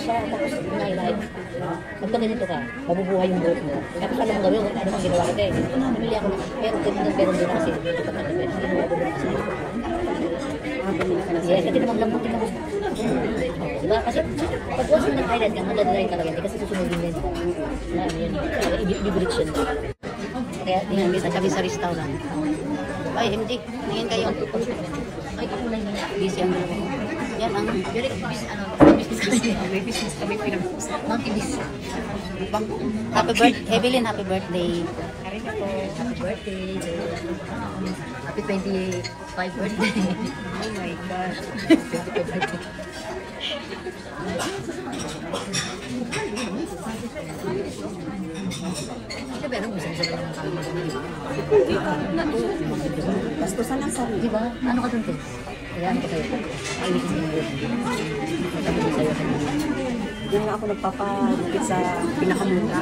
siya, tapos like, pagka ganito ka, mabubuhay yung growth mo. Tapos alam mo gawin, ano mang ginawa ka tayo. Namili ako, pero din na kasi, ito pa natin, ginawa ko din kasi. Yes, kasi naman lambot din ako. Diba? Kasi pag once mo nag-highlight ka, madadalayin talaga, hindi kasi susunodin din. Ibibrit siya. Kaya tingnan mo sa restaurant. Ay, MD, tingin kayo. Ay, kulay niya. Busy ang dalawa. Yan ang very business kami pinag-usap. Monkey-bis. Happy birthday, Evelyn, happy birthday. Karina po, happy birthday. Happy 25 birthday. Oh my God. 25 birthday. Pero gusto lang ng kalma. Bastusan ng sarili. Diba? Ano ka dun, te? Kaya ano ka sa'yo? Ayusin mo yung sabi ko sa'yo kanina. Hindi nga ako nagpapagupit sa pinakamura.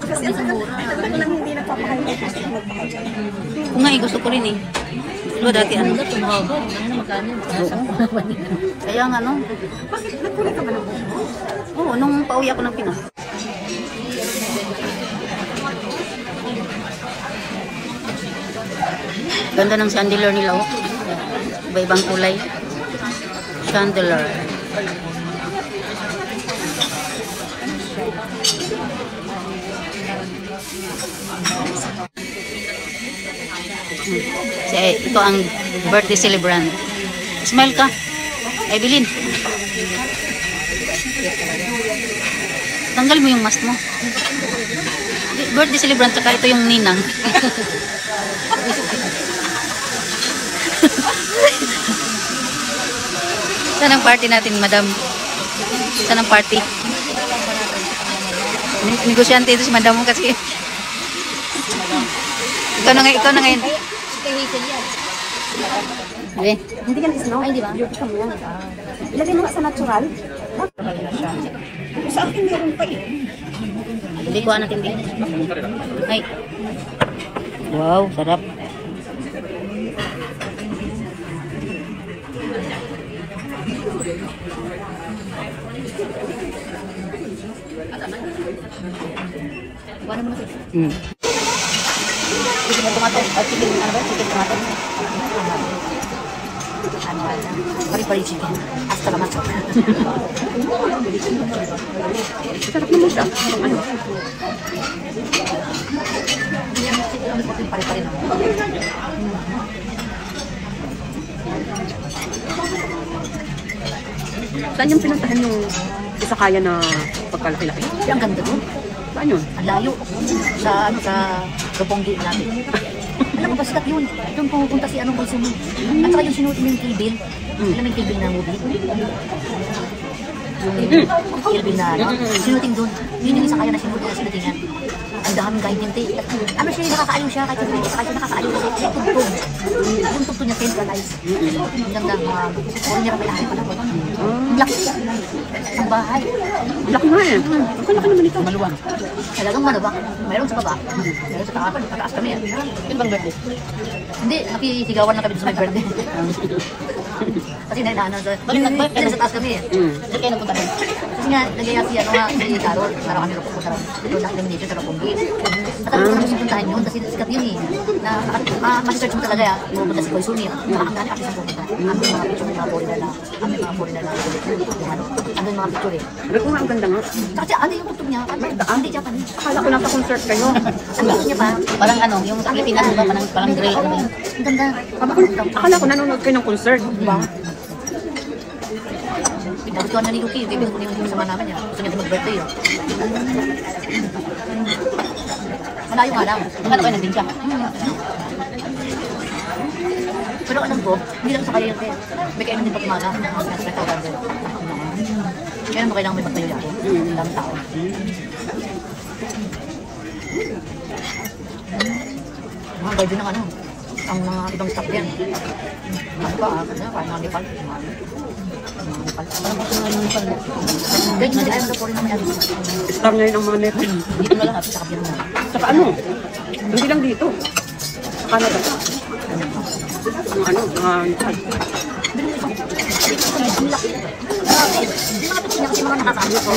Kasi ang tagal ko lang hindi nagpapahayag. Gusto ko magpahayag. Kung nga, gusto ko rin eh. Diba dati ano? Tumawag. Ano na magkano? Kaya nga no? Bakit nagkulit ka ba ng buhok mo? Oo, nung pauwi ako ng Pinas. Ganda ng chandelier nila, oh. Iba-ibang kulay. Chandelier. Ito ang birthday celebrant. Smile ka. Evelyn. Tanggal mo yung mask mo. Birthday celebrant, saka ito yung ninang. Saan ang party natin, madam? Saan ang party? Negosyante ito si madam mo kasi. Ikaw na ngayon. Hindi ka na-snow? Ay, di ba? Ilagay mo nga sa natural. Sa akin meron pa eh. Hindi ko natin din. Ay. Wow, sarap. Buwan mo na ito. Chicken na tomato. Chicken, ano ba? Chicken tomato. Pari-pari chicken. Hasta la macho. Sarap naman siya. Ano? Pari-pari na. Saan yung pinuntahan yung isa kaya na pagkalaki-laki? Ang ganda doon. Saan yun? Ang layo. Sa Roponggi natin. Alam mo ba, sikat yun. Doon pupunta si anong konsumo. At saka yung sinuot mo yung kill-bill. Alam mo yung kill-bill na movie? Yung kill-bill na ano. Sinuting doon. Yun yung isa kaya na sinuot na sinutingan. Ang daming kahit yun. Ano siya, nakakaaliw siya. Kahit yung isa kaya nakakaaliw kasi may tugtog. Yung tugtog niya centralized. Ang ganda mga puro niya may lahat pa lang. Black siya. Ang bahay. Black nga eh. Ang laki naman ito. Maluwang. Talagang maluwang. Mayroon sa baba. Mayroon sa taas kami yan. Yun bang birthday? Hindi, nakisigawan lang kami sa may birthday. Kasi nainaanan sa... Bakit sa taas kami eh. Saan kayo napunta rin? Kasi nga, nagaya si Carol. Para kami napunta rin. Ito na-elimination sa Roponggi. At ang gusto kong puntahan yun kasi sikat yun eh. Masisearch mo talaga pupunta si Koizumi. Saka ang dami artist ang pupunta. Ang mga picture ng mga foreigner na. Ang mga foreigner na. Ang mga picture eh. Pero kung nga ang ganda nga. Kasi ano yung tugtog niya? Hindi Japanese. Akala ko lang sa concert kayo. Ang gusto niya pa. Parang ano, yung sa Pilipinas ba? Parang grill. Ang ganda. Akala ko nanonood kayo ng concert. Diba? Nagustuhan na ni Yuki. Bibigyan ko na yung sama namin niya. Gusto niya din mag-birthday yun. Malayo nga lang. Ano kayo nandun siya? Pero alam ko, hindi lang sa kayo yun. May kayo nandun pag-umaga. Kailan mo kailangan may magtayo yan? Ang dami tao. Mga guide yun ng ano. Ang mga ibang staff yan. Ano ba? Parang mga Nepal. Guide na ayaw na po rin naman yan. Star ngayon ang mga Nepal. Dito na lahat sa kabyan na. Saka ano? Hindi lang dito. Sa Canada. Mga Nepal. Hindi mga nakakaano ko.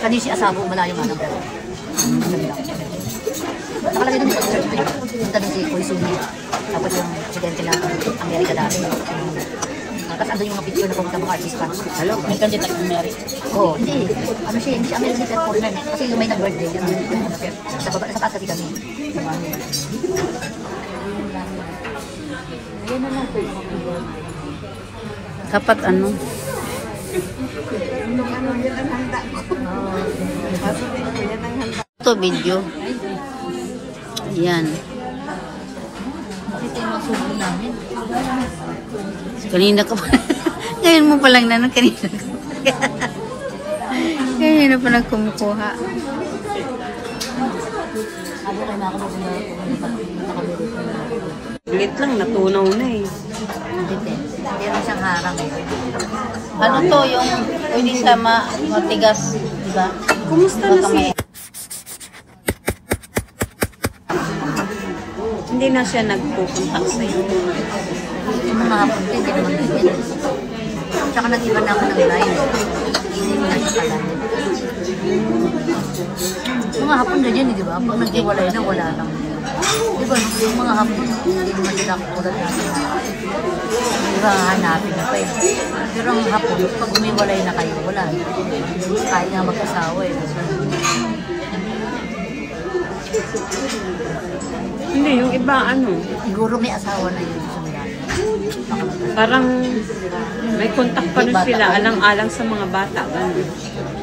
Kanina si Asabo, malayo nga ng pero. Nakalagay doon sa church page. Punta doon si Koizumi. Tapos yung presidente ng Amerika dati. Tapos andun yung mga picture na pumunta mga artist fans. Hello, may kandita ng Amerika. Oo, hindi. Ano siya, hindi siya American si Foreigner. Kasi yung may nag-birthday. Sa baba, sa taas kasi kami. Dapat ano? Ito video. Yan. Ito yung mga subo namin. Kanina ka pa. Ngayon mo pa lang na kanina ka. Kanina pa nagkumukuha. Ano kayo nakakapunta kami dito. Lit lang, natunaw na eh. Hindi din. Hindi rin siyang harang eh. Ano to yung pwede sa matigas, di ba? Kumusta na si... Hindi na siya nagpupuntak sa'yo. Yung mga hapon din, hindi naman ganyan. Tsaka nag-iba na ako ng line. Hindi mo na siya kalahin. Mga hapon ganyan eh, di ba? Pag nag-iwalay na, wala lang. Di ba? Yung mga hapon, hindi naman sila katulad natin. Di ba, hanapin na pa eh. Pero ang hapon, pag umiwalay na kayo, wala. Kahit nga mag-asawa eh. Hindi, yung iba ano, Siguro may asawa na yun sa mga. parang may contact pa rin sila, alang-alang sa mga bata. Ganun.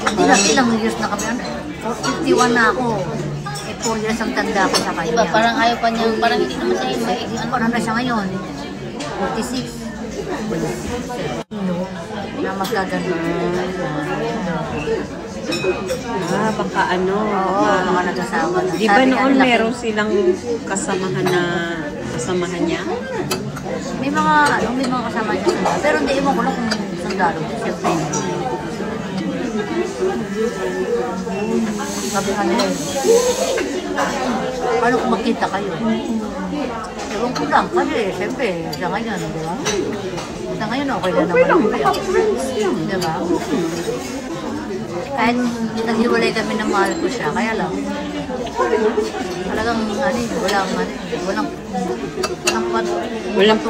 Hindi na, ilang years na kami. 51 na ako. Eh, 4 years ang tanda ko sa kanya. Diba? Parang ayaw pa niya, parang hindi naman siya yung may Ano na siya ngayon? 46. Na magkagano. Ah, baka ano. Oo, mga nag-asawa na. Di ba Sabi noon nga nila, meron silang kasamahan niya? may mga kasama niya sila. Pero hindi, iwan ko lang kung sundalo. Siyempre. Sabi ka nila, paano kung magkita kayo? Ewan ko lang, kasi siyempre, sa ngayon, di ba? Sa ngayon, okay na naman. Di ba? Kahit naghiwalay kami ng mahal ko siya, kaya lang, talagang, walang